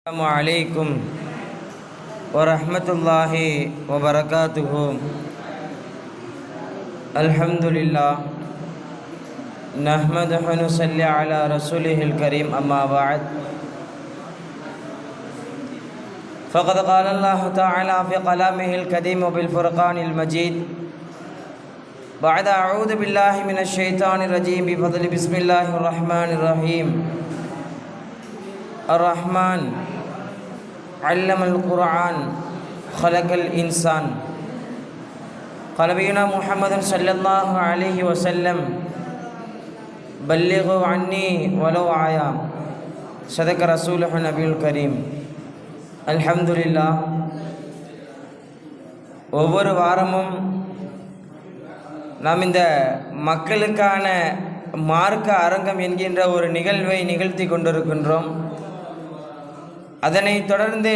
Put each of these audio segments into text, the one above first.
Assalamualaikum warahmatullahi wabarakatuh. Alhamdulillah nahmaduhu wa nusalli ala rasulihil karim amma ba'd. Faqad qala Allah ta'ala fi kalamihil kadim wa bil furqanil majid. Ba'da a'udzu billahi minasy syaithanir rajim bi fadli bismillahir rahmanir rahim. Ar-Rahman 'allamal Qur'an khalaqal insan. Qala bina Muhammadun sallallahu alaihi wasallam ballighu anni walau aya. Sadaqa rasuluhu nabiyul karim. Alhamdulillah, ஒவ்வொரு வாரமும் நாம் இந்த மக்களுக்கான மார்க்க அரங்கம் என்கின்ற ஒரு நிகழ்வை நிகழ்த்தி கொண்டிருக்கின்றோம். அதனைத் தொடர்ந்து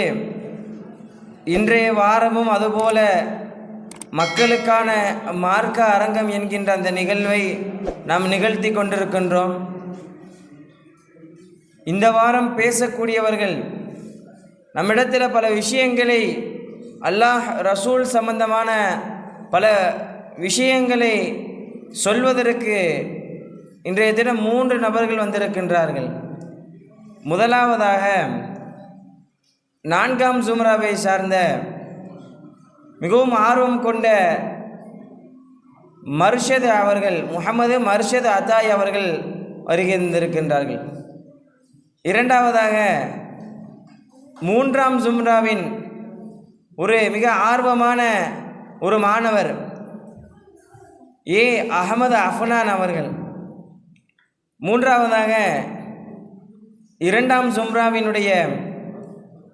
இன்றைய வாரமும் அதுபோல மக்களுக்கான மார்க்க அரங்கம் என்கின்ற அந்த நிகழ்வை நாம் நிகழ்த்தி கொண்டிருக்கின்றோம். இந்த வாரம் பேசக்கூடியவர்கள் நம்மிடத்தில் பல விஷயங்களை அல்லாஹ் ரசூல் சம்பந்தமான பல விஷயங்களை சொல்வதற்கு இன்றைய தினம் 3 நபர்கள் வந்திருக்கின்றார்கள். முதலாவதாக 4ஆம் ஜும்ராவை சார்ந்த மிகவும் ஆர்வம் கொண்ட மர்ஷத் அவர்கள், முகமது மர்ஷத் அத்தாய் அவர்கள் வருகின்றிருக்கின்றார்கள். இரண்டாவதாக 3ஆம் ஜும்ராவின் ஒரு மிக ஆர்வமான ஒரு மாணவர் அஹமது அஃப்னான் அவர்கள். மூன்றாவதாக 2ஆம் ஜும்ராவினுடைய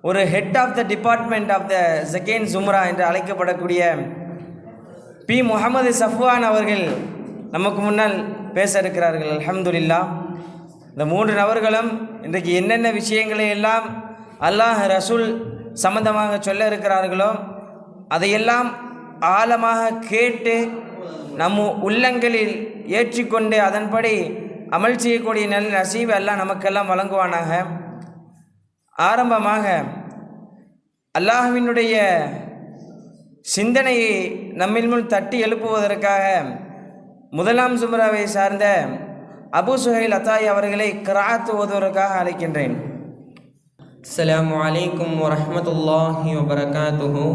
ஒரு head of the department of the second ஜும்ரா என்று அழைக்கப்படக்கூடிய பி முகமது சஃப்வான் அவர்கள் நமக்கு முன்னால் பேச இருக்கிறார்கள். அல்ஹம்துலில்லாஹ். இந்த 3 நபர்களும் இன்றைக்கு என்னென்ன விஷயங்களை எல்லாம் அல்லாஹ் ரசூல் சம்பந்தமாக சொல்ல இருக்கிறார்களோ அதையெல்லாம் ஆழமாக கேட்டு நம்ம உள்ளங்களில் ஏற்றிக்கொண்டு அதன்படி அமல் செய்யக்கூடிய நல்ல நசீபை அல்லாஹ் நமக்கெல்லாம் வழங்குவானாக. ஆரம்பமாக அல்லாஹ்வினுடைய சிந்தனையை நம்மில் முன் தட்டி எழுப்புவதற்காக 1ஆம் ஜும்ராவை சார்ந்த அபு சுஹைல் அத்தாய் அவர்களை கிராத் ஓதுவதற்காக அழைக்கின்றேன். அஸ்ஸலாமு அலைக்கும் வரஹ்மத்துல்லாஹி வபரகாத்துஹு.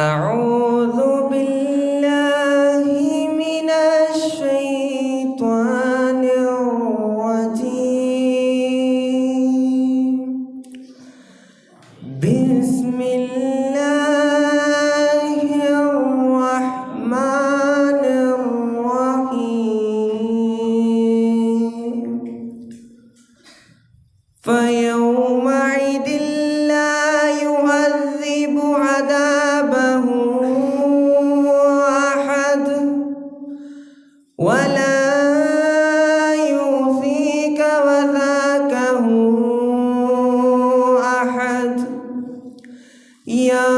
அஊது பில்லாஹி மினஷ் ஷைத்வானிர் ரஜீம். பிஸ்மில்லாஹிர் ரஹ்மானிர் ரஹீம். فيومئذ لا يعذب عذابه أحد ولا يوثق وثاقه أحد. يا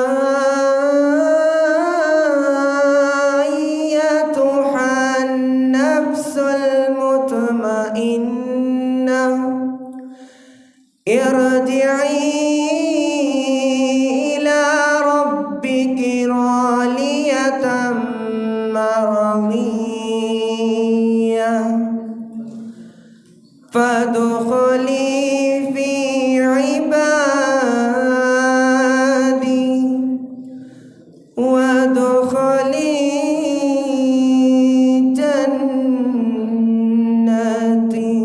أيتها النفس المطمئنة ارجعي إلى ربك راضية مرضية فادخلي في عبادي وادخلي جنتي.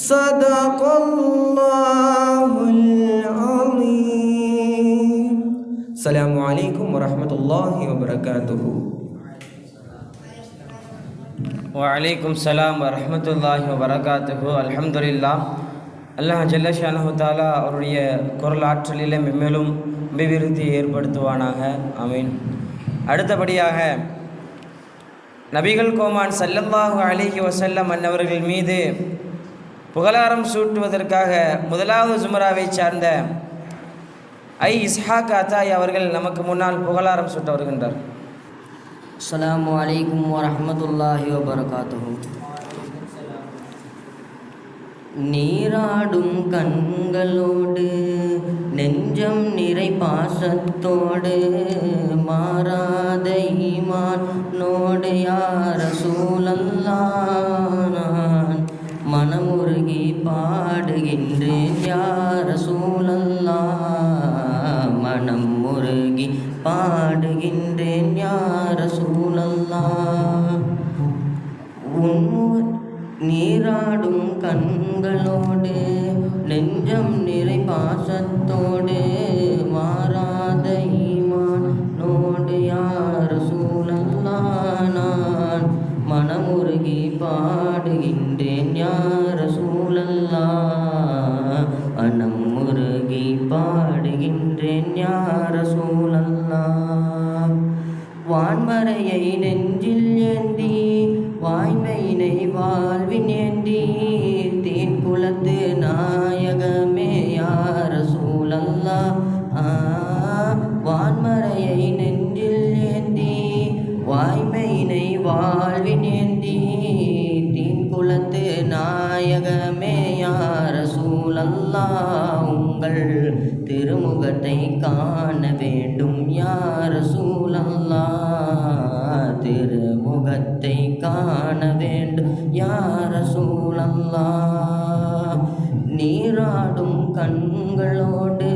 صدق الله العظيم. السلام عليكم ورحمة الله وبركاته. வலைக்கும் சலாம் வரஹ்மத்துல்லாஹி வபரகாத்துஹு. அல்ஹம்துலில்லாஹ். அல்லாஹ் ஜல்ல ஷானஹு தஆலா அவருடைய குரல் ஆற்றலிலே மென்மேலும் அபிவிருத்தி ஏற்படுத்துவானாக. ஆமீன். அடுத்தபடியாக நபிகள் கோமான் ஸல்லல்லாஹு அலைஹி வஸல்லம் அன்னவர்கள் மீது புகழாரம் சூட்டுவதற்காக 1வது ஜும்ராவை சார்ந்த இஸ்ஹாக் அத்தாய் அவர்கள் நமக்கு முன்னால் புகழாரம் சூட்ட வருகின்றார். அஸ்ஸலாமு அலைக்கும் வரஹ்மத்துல்லாஹி வபரகாத்துஹு. நீராடும் கண்களோடு நெஞ்சம் நிறை பாசத்தோடு மாறாத ஈமானோடு யா ரசூலல்லாஹ் நான் மனமுருகி பாடுகின்றேன் யா ரசூலல்லாஹ் மனம் முருகி பாடுகின்றேன் யா ரசூலல்லாஹ் நீராடும் கண்களோடு நெஞ்சம் நிறை பாசத்தோடு மாறாத ஈமானோடு யா ரசூலல்லாஹ் நான் மனமுருகி பாடுகின்றேன் யா ரசூலல்லாஹ் மனம் முருகி பாடுகின்றேன் யா ரசூலல்லாஹ் வான்மறையை நெஞ்சில் ஏந்தி வாய்மையினை வாழ்வின் ஏந்தி தேன் குலத்து நாயகமே யா ரசூலல்லாஹ் வான்மறையை நெஞ்சில் ஏந்தி வாய்மையினை வாழ்வின் ஏந்தி தேன் குலத்து நாயகமே யா ரசூலல்லாஹ் உங்கள் திருமுகத்தை காண வேண்டும் யா ரசூலல்லாஹ் திருமுகத்தை காண வேண்டும் யா ரசூலல்லாஹ் நீராடும் கண்களோடு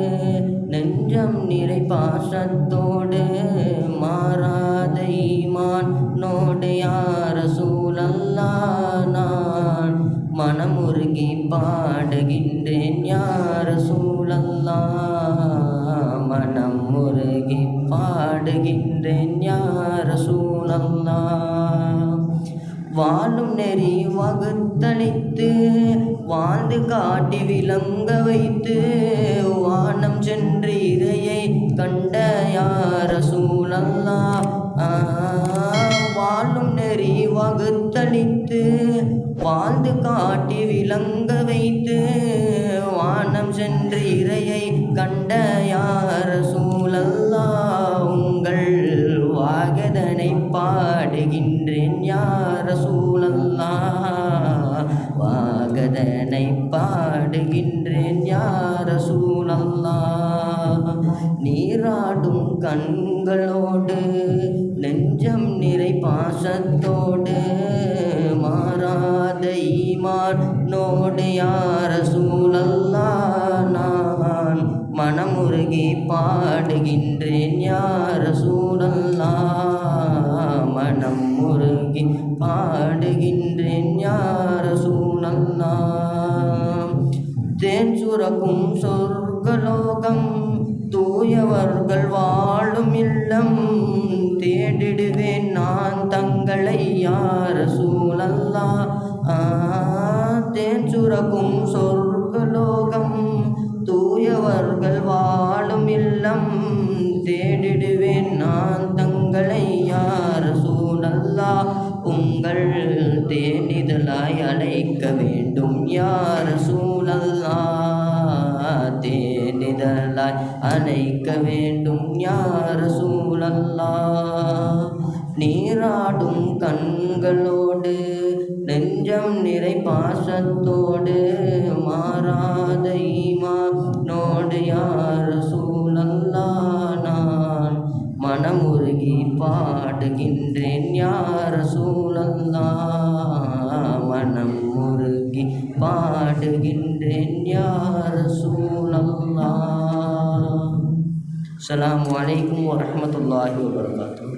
நெஞ்சம் நிறை பாசத்தோடு மாறாத ஈமானோடு யா ரசூலல்லாஹ் நான் மனமுருகி பாடுகின்றேன் யா ரசூலல்லாஹ் மனம் முருகி பாடுகின்றேன் யா ரசூலல்லாஹ் வாழும் நெறி வகுத்தளித்து வாழ்ந்து காட்டி விளங்க வைத்து வானம் சென்று இறையை கண்ட யா ரசூலல்லாஹ் வாழும் நெறி வகுத்தளித்து வாழ்ந்து காட்டி விளங்க வைத்து வானம் சென்று இறையை கண்ட யா ரசூலல்லாஹ் உங்கள் வாகதனை பாடுகின்றேன் யா ரசூலல்லாஹ் வாகதனை பாடுகின்றேன் யா ரசூலல்லாஹ் நீராடும் கண்களோடு நெஞ்சம் நிறை பாசத்தோடு மாறாத ஈமானோடு யா ரசூலல்லாஹ் நான் மனமுருகி பாடுகின்றேன் யா ரசூலல்லாஹ் மனம் முருகி பாடுகின்றேன் யா ரசூலல்லாஹ் தேன் சுரக்கும் சொர்க்கலோகம் தூயவர்கள் வாழும் இல்லம் தேடிடுவேன் நான் தங்களை யா ரசூலல்லாஹ் தேன் சுரக்கும் சொர்க்கலோகம் தூயவர்கள் வாழும் இல்லம் தேடிடுவேன் நான் தங்களை யா ரசூலல்லாஹ் உங்கள் தேனிதழாய் அழைக்க வேண்டும் யா ரசூலல்லாஹ் தேனிதழாய் அழைக்க வேண்டும் யா ரசூலல்லாஹ் நீராடும் கண்களோடு நெஞ்சம் நிறை பாசத்தோடு மாறாத ஈமானோடு யா ரசூலல்லாஹ் நான் மனமுருகி பாடுகின்றேன் யா ரசூலல்லாஹ் மனம் முருகி பாடுகின்றேன் யா ரசூலல்லாஹ். அஸ்ஸலாமு அலைக்கும் வரஹ்மத்துல்லாஹி வபரகாத்துஹு.